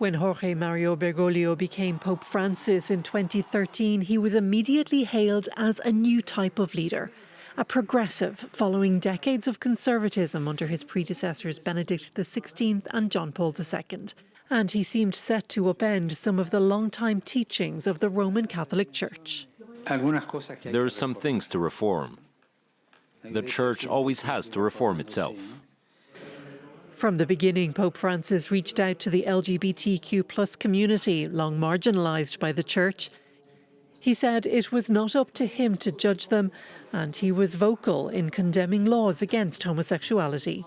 When Jorge Mario Bergoglio became Pope Francis in 2013, he was immediately hailed as a new type of leader, a progressive following decades of conservatism under his predecessors Benedict XVI and John Paul II. And he seemed set to upend some of the long-time teachings of the Roman Catholic Church. There are some things to reform. The Church always has to reform itself. From the beginning, Pope Francis reached out to the LGBTQ+ community, long marginalised by the Church. He said it was not up to him to judge them, and he was vocal in condemning laws against homosexuality.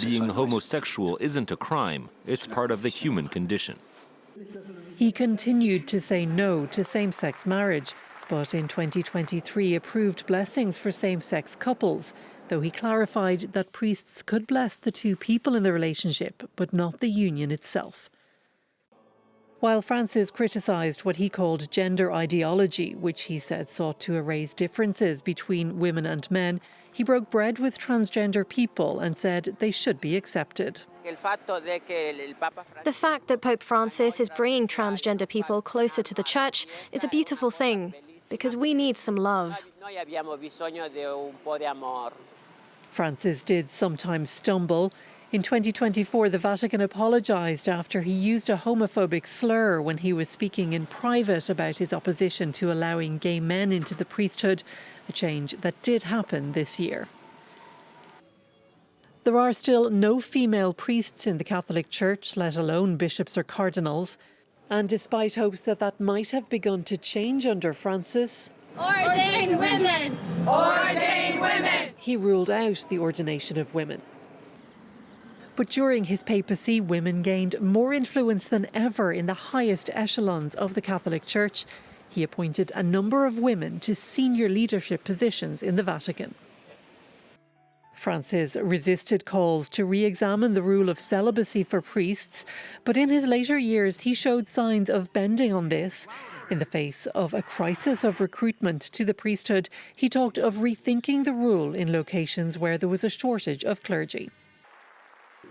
Being homosexual isn't a crime, it's part of the human condition. He continued to say no to same-sex marriage, but in 2023 approved blessings for same-sex couples, though he clarified that priests could bless the two people in the relationship, but not the union itself. While Francis criticised what he called gender ideology, which he said sought to erase differences between women and men, he broke bread with transgender people and said they should be accepted. The fact that Pope Francis is bringing transgender people closer to the Church is a beautiful thing, because we need some love. Francis did sometimes stumble. In 2024, the Vatican apologised after he used a homophobic slur when he was speaking in private about his opposition to allowing gay men into the priesthood, a change that did happen this year. There are still no female priests in the Catholic Church, let alone bishops or cardinals. And despite hopes that that might have begun to change under Francis, ordain women! Ordain women! He ruled out the ordination of women. But during his papacy, women gained more influence than ever in the highest echelons of the Catholic Church. He appointed a number of women to senior leadership positions in the Vatican. Francis resisted calls to re-examine the rule of celibacy for priests, but in his later years he showed signs of bending on this. In the face of a crisis of recruitment to the priesthood, he talked of rethinking the rule in locations where there was a shortage of clergy.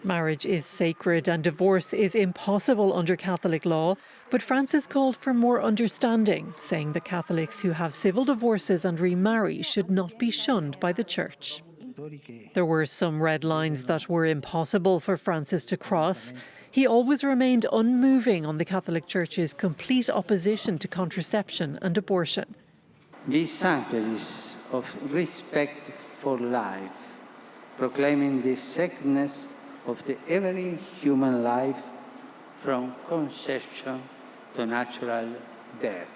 Marriage is sacred and divorce is impossible under Catholic law, but Francis called for more understanding, saying that Catholics who have civil divorces and remarry should not be shunned by the Church. There were some red lines that were impossible for Francis to cross. He always remained unmoving on the Catholic Church's complete opposition to contraception and abortion. Be sanctities of respect for life, proclaiming the sacredness of every human life from conception to natural death.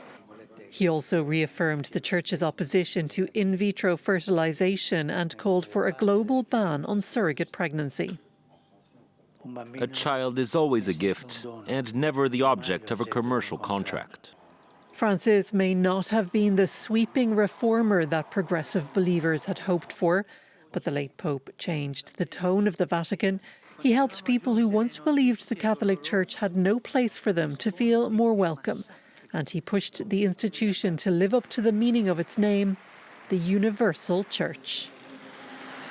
He also reaffirmed the Church's opposition to in vitro fertilization and called for a global ban on surrogate pregnancy. A child is always a gift and never the object of a commercial contract. Francis may not have been the sweeping reformer that progressive believers had hoped for, but the late Pope changed the tone of the Vatican. He helped people who once believed the Catholic Church had no place for them to feel more welcome. And he pushed the institution to live up to the meaning of its name, the Universal Church.